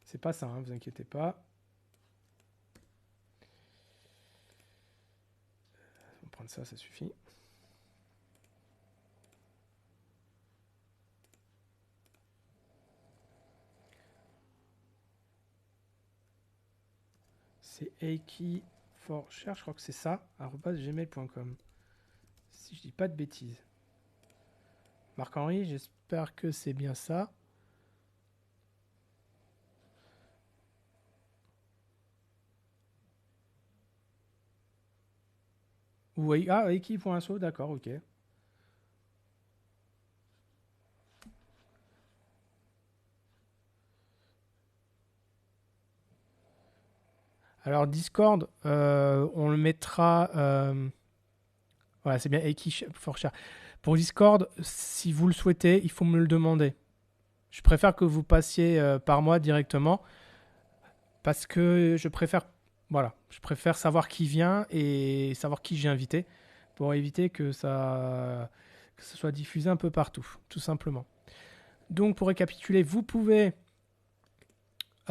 C'est pas ça, hein, vous inquiétez pas. On va prendre ça, ça suffit. C'est Eiki for Share, je crois que c'est ça, @gmail.com. Si je dis pas de bêtises. Marc-Henri, j'espère que c'est bien ça. Oui, ah, Eiki.so, d'accord, ok. Alors Discord, on le mettra... voilà, c'est bien Eiki for Share. Pour Discord, si vous le souhaitez, il faut me le demander. Je préfère que vous passiez par moi directement parce que je préfère savoir qui vient et savoir qui j'ai invité pour éviter que ça soit diffusé un peu partout, tout simplement. Donc pour récapituler, vous pouvez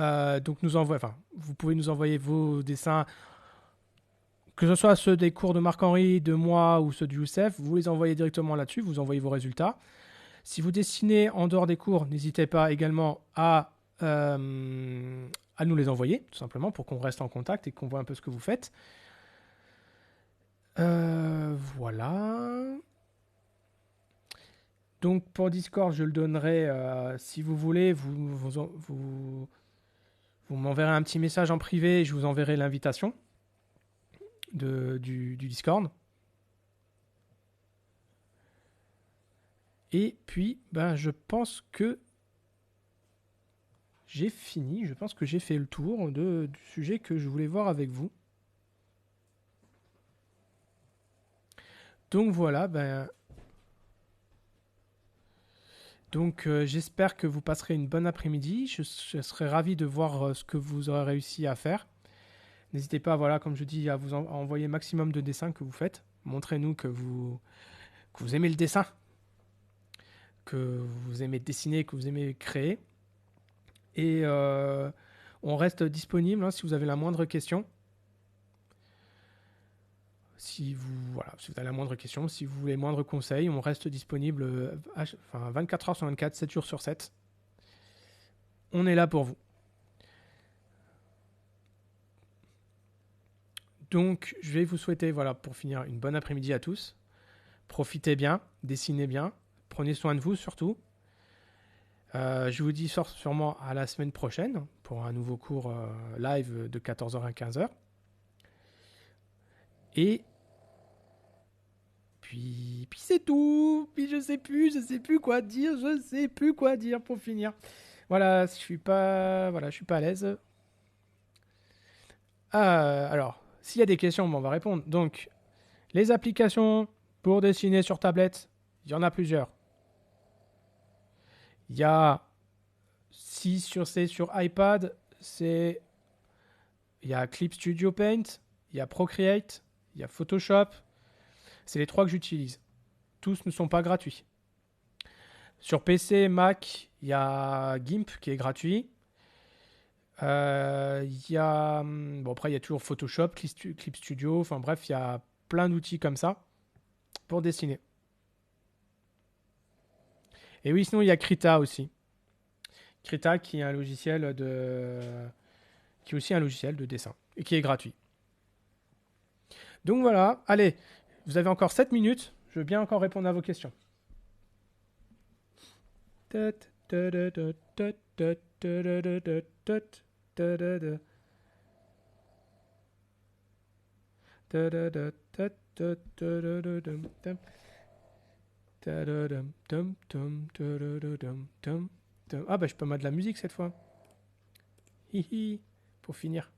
vous pouvez nous envoyer vos dessins, que ce soit ceux des cours de Marc-Henri, de moi ou ceux de Youssef, vous les envoyez directement là-dessus, vous envoyez vos résultats. Si vous dessinez en dehors des cours, n'hésitez pas également à nous les envoyer, tout simplement, pour qu'on reste en contact et qu'on voit un peu ce que vous faites. Voilà. Donc pour Discord, je le donnerai, si vous voulez, vous m'enverrez un petit message en privé et je vous enverrai l'invitation du Discord. Et puis, je pense que j'ai fini. Je pense que j'ai fait le tour du sujet que je voulais voir avec vous. Donc voilà, j'espère que vous passerez une bonne après-midi. Je serai ravi de voir ce que vous aurez réussi à faire. N'hésitez pas, voilà, comme je dis, à vous envoyer un maximum de dessins que vous faites. Montrez-nous que vous aimez le dessin, que vous aimez dessiner, que vous aimez créer. Et on reste disponible si vous avez la moindre question. Si vous avez la moindre question, si vous voulez moindre conseil, on reste disponible 24 heures sur 24, 7 jours sur 7. On est là pour vous. Donc, je vais vous souhaiter, pour finir, une bonne après-midi à tous. Profitez bien, dessinez bien, prenez soin de vous surtout. Je vous dis sûrement à la semaine prochaine pour un nouveau cours live de 14h à 15h. Et puis c'est tout. Puis je sais plus quoi dire pour finir. Voilà, je suis pas à l'aise. Alors, s'il y a des questions, on va répondre. Donc, les applications pour dessiner sur tablette, il y en a plusieurs. Il y a 6 sur iPad, il y a Clip Studio Paint, il y a Procreate, il y a Photoshop. C'est les 3 que j'utilise. Tous ne sont pas gratuits. Sur PC, Mac, il y a GIMP qui est gratuit. Après, il y a toujours Photoshop, Clip Studio. Enfin bref, il y a plein d'outils comme ça pour dessiner. Et oui, sinon il y a Krita aussi. Krita qui est un logiciel de qui est aussi un logiciel de dessin et qui est gratuit. Donc voilà, allez, vous avez encore 7 minutes, je veux bien encore répondre à vos questions. Ah bah je peux mettre de la musique cette fois. Hihi, pour finir.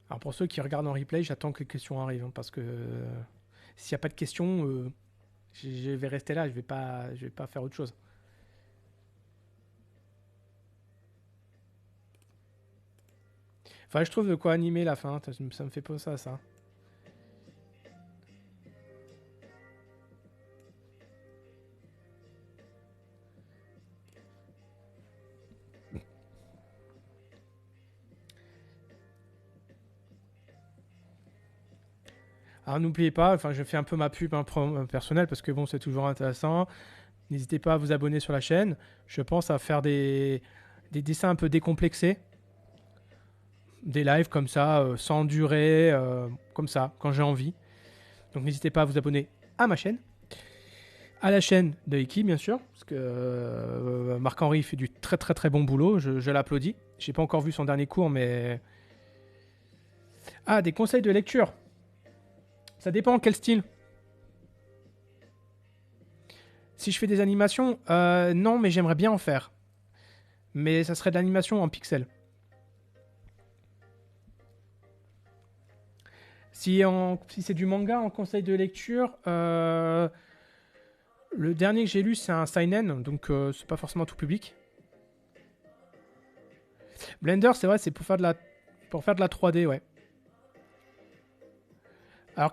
Alors pour ceux qui regardent en replay, j'attends que les questions arrivent, hein, parce que s'il n'y a pas de questions, je vais rester là, je vais pas faire autre chose. Enfin, je trouve de quoi animer la fin, ça me fait penser à ça. Alors n'oubliez pas, enfin je fais un peu ma pub personnelle parce que bon c'est toujours intéressant. N'hésitez pas à vous abonner sur la chaîne. Je pense à faire des dessins un peu décomplexés, des lives comme ça, sans durée, comme ça, quand j'ai envie. Donc n'hésitez pas à vous abonner à ma chaîne, à la chaîne de Iki bien sûr, parce que Marc-Henri fait du très très très bon boulot, je l'applaudis. J'ai pas encore vu son dernier cours, mais... Ah, des conseils de lecture. Ça dépend quel style. Si je fais des animations, non, mais j'aimerais bien en faire. Mais ça serait de l'animation en pixels. Si c'est du manga en conseil de lecture, le dernier que j'ai lu, c'est un seinen, donc c'est pas forcément tout public. Blender, c'est vrai, c'est pour faire de la 3D, ouais. Alors,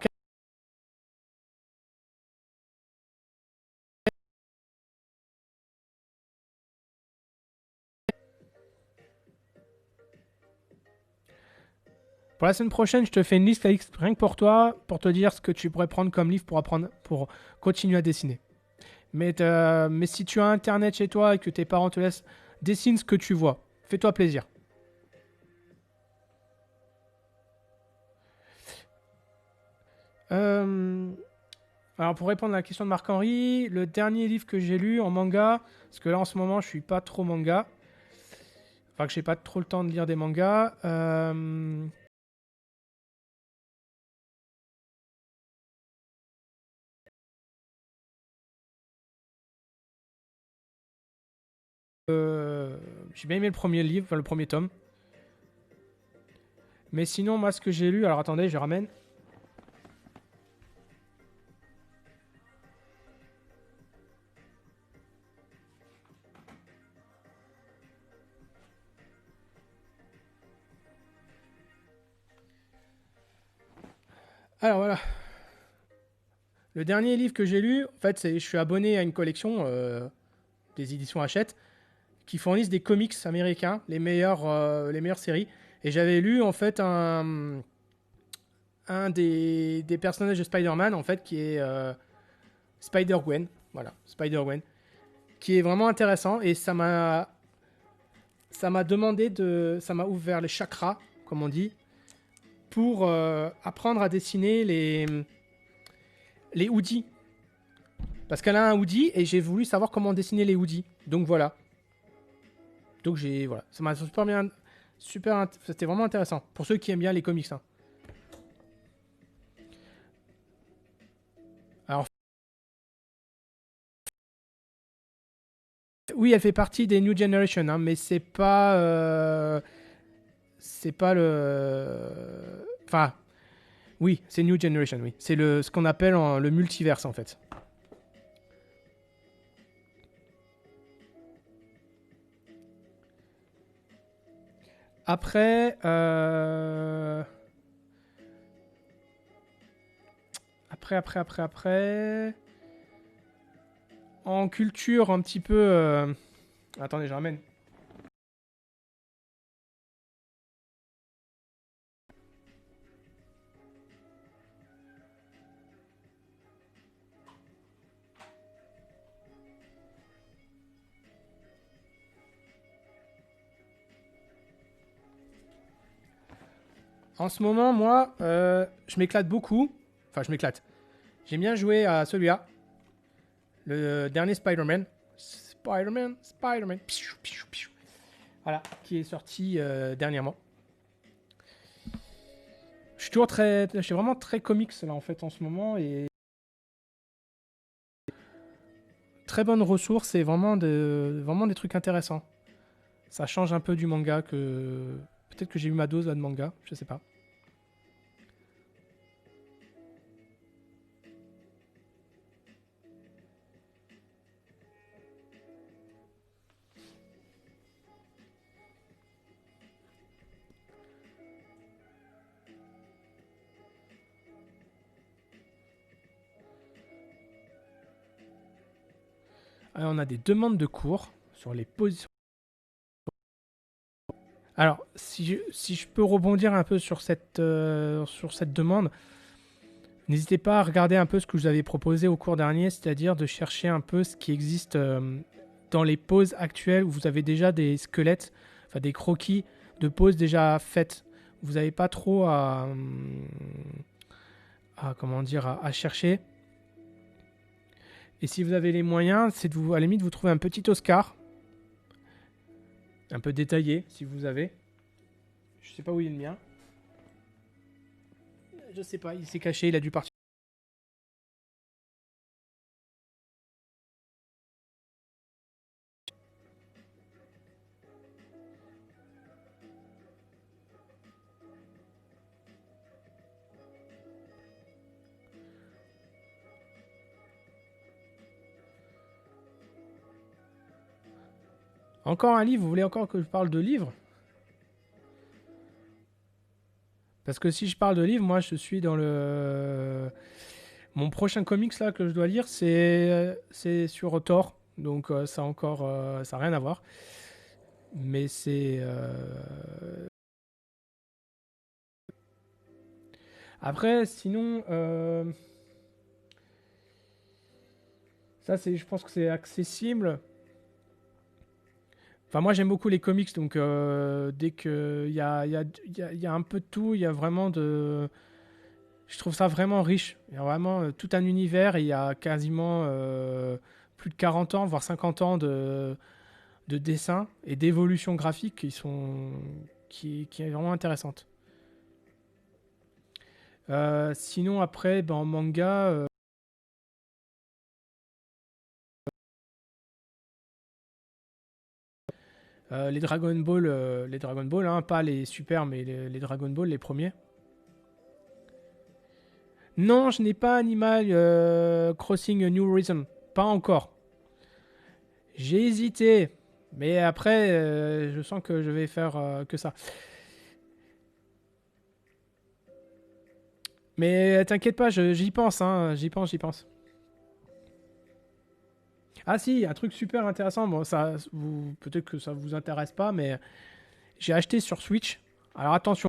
pour la semaine prochaine, je te fais une liste rien que pour toi, pour te dire ce que tu pourrais prendre comme livre pour continuer à dessiner. Mais si tu as Internet chez toi et que tes parents te laissent, dessine ce que tu vois. Fais-toi plaisir. Euh, alors pour répondre à la question de Marc-Henri, le dernier livre que j'ai lu en manga, parce que là en ce moment je suis pas trop manga, enfin que j'ai pas trop le temps de lire des mangas. J'ai bien aimé le premier livre, enfin le premier tome. Mais sinon moi ce que j'ai lu, alors attendez, je ramène. Alors voilà, le dernier livre que j'ai lu, en fait je suis abonné à une collection des éditions Hachette qui fournissent des comics américains, les meilleures séries. Et j'avais lu en fait un des personnages de Spider-Man en fait qui est Spider-Gwen, voilà, Spider-Gwen, qui est vraiment intéressant et ça m'a ouvert les chakras, comme on dit, pour apprendre à dessiner les hoodies. Parce qu'elle a un hoodie et j'ai voulu savoir comment dessiner les hoodies. Donc voilà. Donc voilà, ça m'a super bien, c'était vraiment intéressant pour ceux qui aiment bien les comics, hein. Alors oui, elle fait partie des New Generation, hein, mais c'est pas le, enfin Oui, c'est New Generation, oui. C'est ce qu'on appelle le multiverse, en fait. Après, après. En culture, un petit peu. Attendez, je ramène. En ce moment, moi, je m'éclate beaucoup. Enfin, je m'éclate. J'aime bien jouer à celui-là. Le dernier Spider-Man. Spider-Man. Pichou, pichou, pichou. Voilà, qui est sorti dernièrement. Je suis vraiment très comics là en fait en ce moment et très bonne ressource et vraiment des trucs intéressants. Ça change un peu du manga que peut-être que j'ai eu ma dose là de manga, je sais pas. Alors, on a des demandes de cours sur les positions. Alors, si je peux rebondir un peu sur cette demande, n'hésitez pas à regarder un peu ce que je vous avais proposé au cours dernier, c'est-à-dire de chercher un peu ce qui existe dans les poses actuelles où vous avez déjà des squelettes, enfin des croquis de poses déjà faites. Vous n'avez pas trop comment dire, à chercher. Et si vous avez les moyens, c'est de vous, à la limite, vous trouver un petit Oscar, un peu détaillé, si vous avez. Je sais pas où il est le mien. Je sais pas, il s'est caché, il a dû partir. Encore un livre, vous voulez encore que je parle de livres? Parce que si je parle de livres, moi je suis dans le... Mon prochain comics là que je dois lire, c'est sur Thor. Donc ça encore, ça n'a rien à voir. Mais c'est... Après, sinon... ça, je pense que c'est accessible. Enfin, moi, j'aime beaucoup les comics, donc dès qu'il y a un peu de tout, il y a vraiment de... Je trouve ça vraiment riche. Il y a vraiment tout un univers et il y a quasiment plus de 40 ans, voire 50 ans de dessin et d'évolution graphique qui est vraiment intéressante. Sinon, après, ben, en manga, les Dragon Ball, hein, pas les super, mais les Dragon Ball, les premiers. Non, je n'ai pas Animal Crossing New Horizon. Pas encore. J'ai hésité. Mais après, je sens que je vais faire que ça. Mais t'inquiète pas, j'y pense, hein. J'y pense, j'y pense. Ah si, un truc super intéressant. Bon, peut-être que ça vous intéresse pas, mais j'ai acheté sur Switch. Alors attention.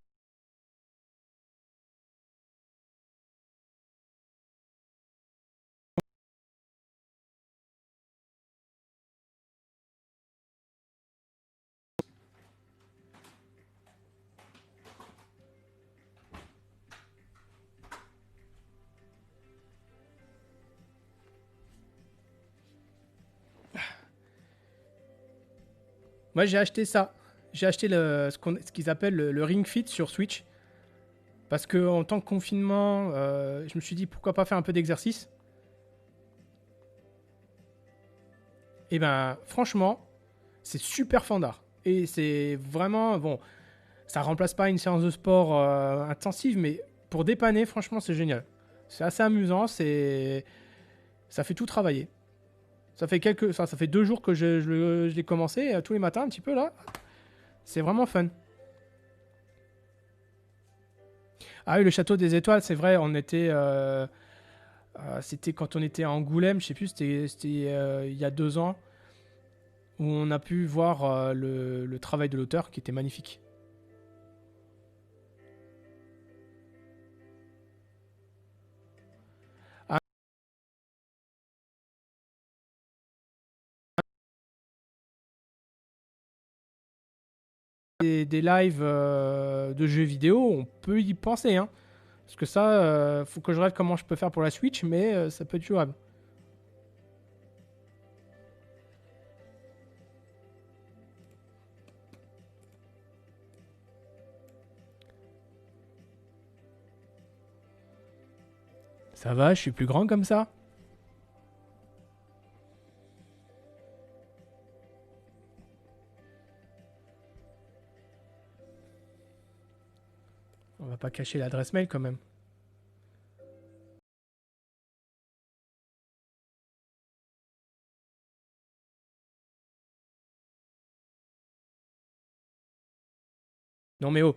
Moi, j'ai acheté ça. J'ai acheté ce qu'ils appellent le Ring Fit sur Switch. Parce que en tant que confinement, je me suis dit pourquoi pas faire un peu d'exercice. Et ben, franchement, c'est super fandard. Et c'est vraiment, bon, ça remplace pas une séance de sport intensive, mais pour dépanner, franchement, c'est génial. C'est assez amusant, ça fait tout travailler. Ça fait 2 jours que je l'ai commencé, tous les matins, un petit peu, là. C'est vraiment fun. Ah oui, le château des étoiles, c'est vrai, c'était quand on était à Angoulême, je sais plus, c'était il y a 2 ans, où on a pu voir le travail de l'auteur qui était magnifique. Ah, des lives de jeux vidéo, on peut y penser, hein. Parce que ça, faut que je regarde comment je peux faire pour la Switch, mais ça peut être jouable. Ça va, je suis plus grand comme ça. On va pas cacher l'adresse mail quand même. Non mais oh,